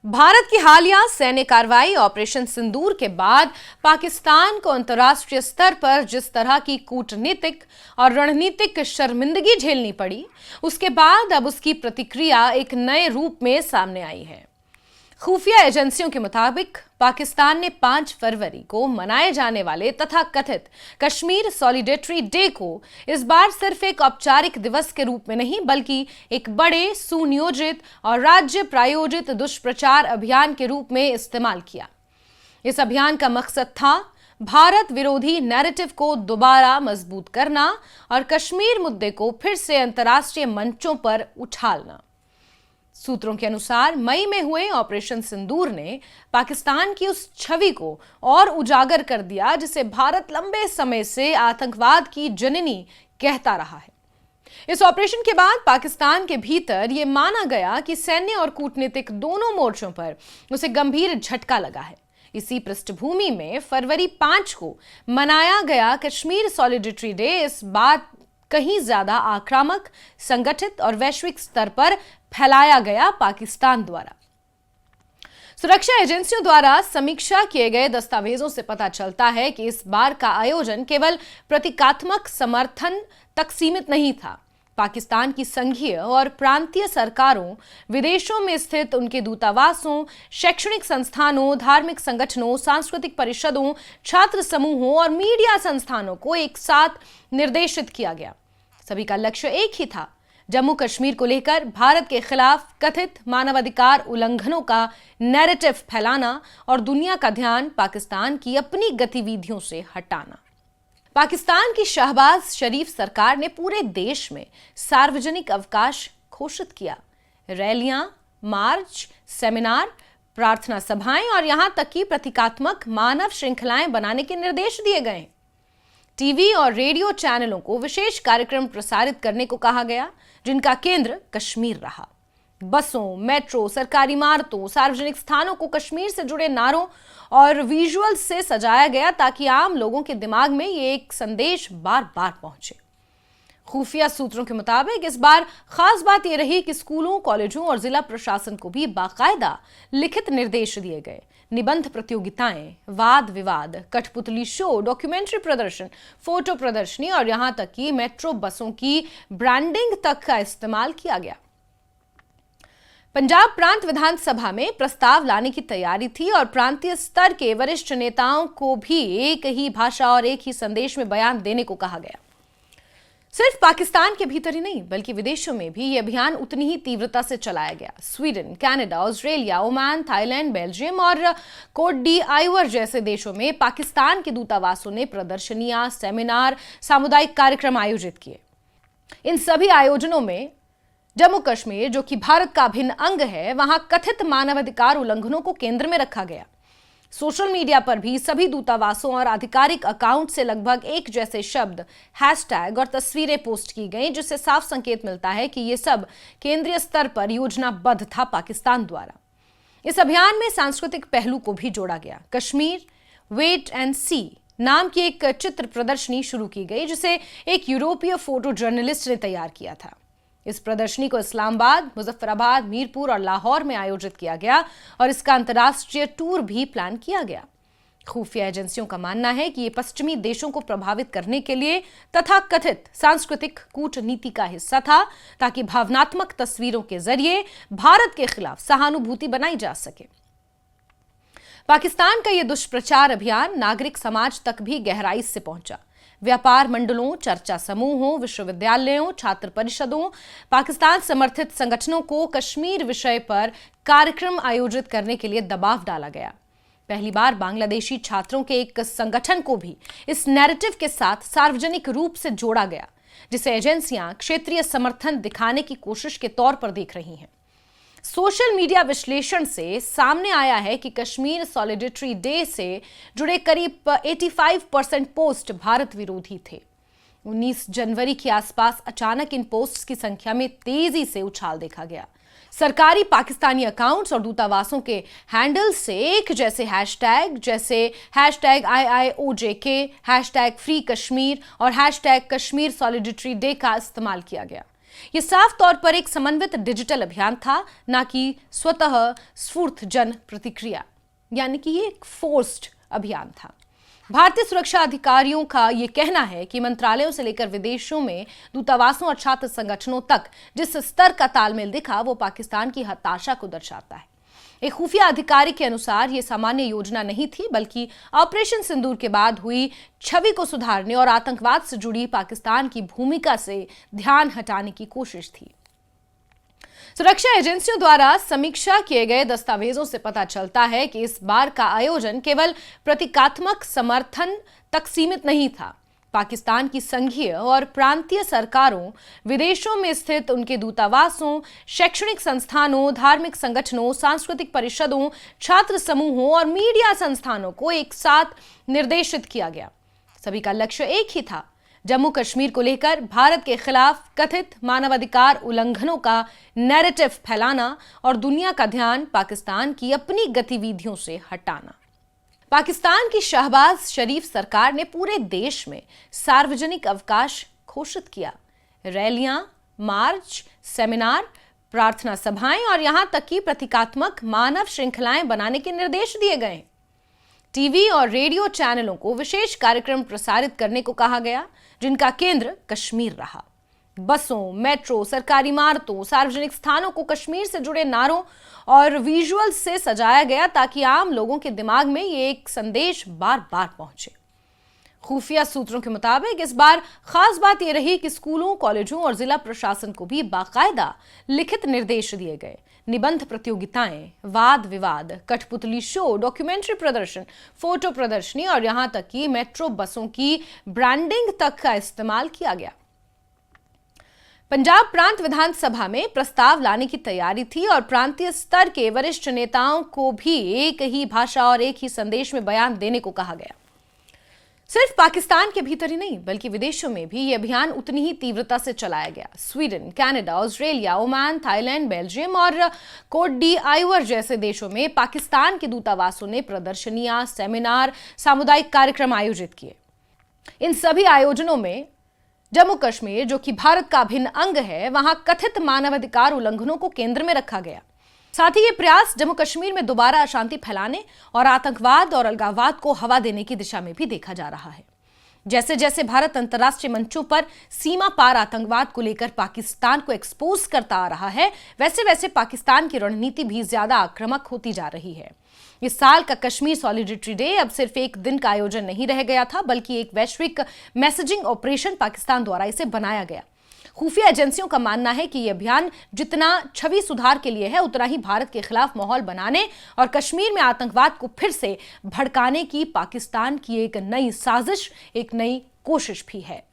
भारत की हालिया सैन्य कार्रवाई ऑपरेशन सिंदूर के बाद पाकिस्तान को अंतर्राष्ट्रीय स्तर पर जिस तरह की कूटनीतिक और रणनीतिक शर्मिंदगी झेलनी पड़ी, उसके बाद अब उसकी प्रतिक्रिया एक नए रूप में सामने आई है। खुफिया एजेंसियों के मुताबिक पाकिस्तान ने 5 फरवरी को मनाए जाने वाले तथा कथित कश्मीर सॉलिडेरिटी डे को इस बार सिर्फ एक औपचारिक दिवस के रूप में नहीं, बल्कि एक बड़े सुनियोजित और राज्य प्रायोजित दुष्प्रचार अभियान के रूप में इस्तेमाल किया। इस अभियान का मकसद था भारत विरोधी नैरेटिव को दोबारा मजबूत करना और कश्मीर मुद्दे को फिर से अंतर्राष्ट्रीय मंचों पर उछालना। सूत्रों के अनुसार मई में हुए ऑपरेशन सिंदूर ने पाकिस्तान की उस छवि को और उजागर कर दिया जिसे भारत लंबे समय से आतंकवाद की जननी कहता रहा है। इस ऑपरेशन के बाद पाकिस्तान के भीतर यह माना गया कि सैन्य और कूटनीतिक दोनों मोर्चों पर उसे गंभीर झटका लगा है। इसी पृष्ठभूमि में फरवरी 5 को मनाया गया कश्मीर सॉलिडेरिटी डे इस बात कहीं ज्यादा आक्रामक, संगठित और वैश्विक स्तर पर फैलाया गया पाकिस्तान द्वारा। सुरक्षा एजेंसियों द्वारा समीक्षा किए गए दस्तावेजों से पता चलता है कि इस बार का आयोजन केवल प्रतीकात्मक समर्थन तक सीमित नहीं था। पाकिस्तान की संघीय और प्रांतीय सरकारों, विदेशों में स्थित उनके दूतावासों, शैक्षणिक संस्थानों, धार्मिक संगठनों, सांस्कृतिक परिषदों, छात्र समूहों और मीडिया संस्थानों को एक साथ निर्देशित किया गया। सभी का लक्ष्य एक ही था, जम्मू कश्मीर को लेकर भारत के खिलाफ कथित मानवाधिकार उल्लंघनों का नैरेटिव फैलाना और दुनिया का ध्यान पाकिस्तान की अपनी गतिविधियों से हटाना। पाकिस्तान की शहबाज शरीफ सरकार ने पूरे देश में सार्वजनिक अवकाश घोषित किया। रैलियां, मार्च, सेमिनार, प्रार्थना सभाएं और यहां तक कि प्रतीकात्मक मानव श्रृंखलाएं बनाने के निर्देश दिए गए। टीवी और रेडियो चैनलों को विशेष कार्यक्रम प्रसारित करने को कहा गया, जिनका केंद्र कश्मीर रहा। बसों, मेट्रो, सरकारी इमारतों, सार्वजनिक स्थानों को कश्मीर से जुड़े नारों और विजुअल्स से सजाया गया ताकि आम लोगों के दिमाग में ये एक संदेश बार बार पहुंचे। खुफिया सूत्रों के मुताबिक इस बार खास बात यह रही कि स्कूलों, कॉलेजों और जिला प्रशासन को भी बाकायदा लिखित निर्देश दिए गए। निबंध प्रतियोगिताएं, वाद विवाद, कठपुतली शो, डॉक्यूमेंट्री प्रदर्शन, फोटो प्रदर्शनी और यहां तक कि मेट्रो बसों की ब्रांडिंग तक का इस्तेमाल किया गया। पंजाब प्रांत विधानसभा में प्रस्ताव लाने की तैयारी थी और प्रांतीय स्तर के वरिष्ठ नेताओं को भी एक ही भाषा और एक ही संदेश में बयान देने को कहा गया। सिर्फ पाकिस्तान के भीतर ही नहीं, बल्कि विदेशों में भी यह अभियान उतनी ही तीव्रता से चलाया गया। Sweden, Canada, Australia, Oman, Thailand, Belgium और कोट डी आइवर जैसे देशों में पाकिस्तान के दूतावासों ने प्रदर्शनियां, सेमिनार, सामुदायिक कार्यक्रम आयोजित किए। इन सभी आयोजनों में जम्मू कश्मीर, जो कि भारत का अभिन्न अंग है, वहां कथित मानवाधिकार उल्लंघनों को केंद्र में रखा गया। सोशल मीडिया पर भी सभी दूतावासों और आधिकारिक अकाउंट से लगभग एक जैसे शब्द, हैशटैग और तस्वीरें पोस्ट की गईं, जिससे साफ संकेत मिलता है कि यह सब केंद्रीय स्तर पर योजनाबद्ध था पाकिस्तान द्वारा। इस अभियान में सांस्कृतिक पहलू को भी जोड़ा गया। कश्मीर वेट एंड सी नाम की एक चित्र प्रदर्शनी शुरू की गई, जिसे एक यूरोपीय फोटो जर्नलिस्ट ने तैयार किया था। इस प्रदर्शनी को इस्लामाबाद, मुजफ्फराबाद, मीरपुर और लाहौर में आयोजित किया गया और इसका अंतर्राष्ट्रीय टूर भी प्लान किया गया। खुफिया एजेंसियों का मानना है कि ये पश्चिमी देशों को प्रभावित करने के लिए तथा कथित सांस्कृतिक कूटनीति का हिस्सा था, ताकि भावनात्मक तस्वीरों के जरिए भारत के खिलाफ सहानुभूति बनाई जा सके। पाकिस्तान का यह दुष्प्रचार अभियान नागरिक समाज तक भी गहराई से पहुंचा। व्यापार मंडलों, चर्चा समूहों, विश्वविद्यालयों, छात्र परिषदों, पाकिस्तान समर्थित संगठनों को कश्मीर विषय पर कार्यक्रम आयोजित करने के लिए दबाव डाला गया। पहली बार बांग्लादेशी छात्रों के एक संगठन को भी इस नैरेटिव के साथ सार्वजनिक रूप से जोड़ा गया, जिसे एजेंसियां क्षेत्रीय समर्थन दिखाने की कोशिश के तौर पर देख रही हैं। सोशल मीडिया विश्लेषण से सामने आया है कि कश्मीर सॉलिडेरिटी डे से जुड़े करीब 85% पोस्ट भारत विरोधी थे। 19 जनवरी के आसपास अचानक इन पोस्ट्स की संख्या में तेजी से उछाल देखा गया। सरकारी पाकिस्तानी अकाउंट्स और दूतावासों के हैंडल से एक जैसे हैशटैग जैसे hashtag IIOJK, hashtag free Kashmir और हैशटैग कश्मीर सॉलिडेरिटी डे का इस्तेमाल किया गया। यह साफ तौर पर एक समन्वित डिजिटल अभियान था, ना कि स्वतः स्फूर्त जन प्रतिक्रिया, यानी कि ये एक फोर्स्ड अभियान था। भारतीय सुरक्षा अधिकारियों का यह कहना है कि मंत्रालयों से लेकर विदेशों में दूतावासों और छात्र संगठनों तक जिस स्तर का तालमेल दिखा, वो पाकिस्तान की हताशा को दर्शाता है। एक खुफिया अधिकारी के अनुसार यह सामान्य योजना नहीं थी, बल्कि ऑपरेशन सिंदूर के बाद हुई छवि को सुधारने और आतंकवाद से जुड़ी पाकिस्तान की भूमिका से ध्यान हटाने की कोशिश थी। सुरक्षा एजेंसियों द्वारा समीक्षा किए गए दस्तावेजों से पता चलता है कि इस बार का आयोजन केवल प्रतीकात्मक समर्थन तक सीमित नहीं था। पाकिस्तान की संघीय और प्रांतीय सरकारों, विदेशों में स्थित उनके दूतावासों, शैक्षणिक संस्थानों, धार्मिक संगठनों, सांस्कृतिक परिषदों, छात्र समूहों और मीडिया संस्थानों को एक साथ निर्देशित किया गया। सभी का लक्ष्य एक ही था, जम्मू कश्मीर को लेकर भारत के खिलाफ कथित मानवाधिकार उल्लंघनों का नैरेटिव फैलाना और दुनिया का ध्यान पाकिस्तान की अपनी गतिविधियों से हटाना। पाकिस्तान की शहबाज शरीफ सरकार ने पूरे देश में सार्वजनिक अवकाश घोषित किया। रैलियां, मार्च, सेमिनार, प्रार्थना सभाएं और यहां तक कि प्रतीकात्मक मानव श्रृंखलाएं बनाने के निर्देश दिए गए। टीवी और रेडियो चैनलों को विशेष कार्यक्रम प्रसारित करने को कहा गया, जिनका केंद्र कश्मीर रहा। बसों, मेट्रो, सरकारी इमारतों, सार्वजनिक स्थानों को कश्मीर से जुड़े नारों और विजुअल्स से सजाया गया, ताकि आम लोगों के दिमाग में ये एक संदेश बार बार पहुंचे। खुफिया सूत्रों के मुताबिक इस बार खास बात यह रही कि स्कूलों, कॉलेजों और जिला प्रशासन को भी बाकायदा लिखित निर्देश दिए गए। निबंध प्रतियोगिताएं, वाद विवाद, कठपुतली शो, डॉक्यूमेंट्री प्रदर्शन, फोटो प्रदर्शनी और यहां तक कि मेट्रो बसों की ब्रांडिंग तक का इस्तेमाल किया गया। पंजाब प्रांत विधानसभा में प्रस्ताव लाने की तैयारी थी और प्रांतीय स्तर के वरिष्ठ नेताओं को भी एक ही भाषा और एक ही संदेश में बयान देने को कहा गया। सिर्फ पाकिस्तान के भीतर ही नहीं, बल्कि विदेशों में भी यह अभियान उतनी ही तीव्रता से चलाया गया। Sweden, Canada, Australia, Oman, Thailand, Belgium और कोट डी आइवर जैसे देशों में पाकिस्तान के दूतावासों ने प्रदर्शनियां, सेमिनार, सामुदायिक कार्यक्रम आयोजित किए। इन सभी आयोजनों में जम्मू कश्मीर, जो कि भारत का अभिन्न अंग है, वहां कथित मानवाधिकार उल्लंघनों को केंद्र में रखा गया। साथ ही ये प्रयास जम्मू कश्मीर में दोबारा अशांति फैलाने और आतंकवाद और अलगाववाद को हवा देने की दिशा में भी देखा जा रहा है। जैसे जैसे भारत अंतर्राष्ट्रीय मंचों पर सीमा पार आतंकवाद को लेकर पाकिस्तान को एक्सपोज करता आ रहा है, वैसे वैसे पाकिस्तान की रणनीति भी ज्यादा आक्रामक होती जा रही है। इस साल का कश्मीर सॉलिडेरिटी डे अब सिर्फ एक दिन का आयोजन नहीं रह गया था, बल्कि एक वैश्विक मैसेजिंग ऑपरेशन पाकिस्तान द्वारा इसे बनाया गया। खुफिया एजेंसियों का मानना है कि यह अभियान जितना छवि सुधार के लिए है, उतना ही भारत के खिलाफ माहौल बनाने और कश्मीर में आतंकवाद को फिर से भड़काने की पाकिस्तान की एक नई साजिश, एक नई कोशिश भी है।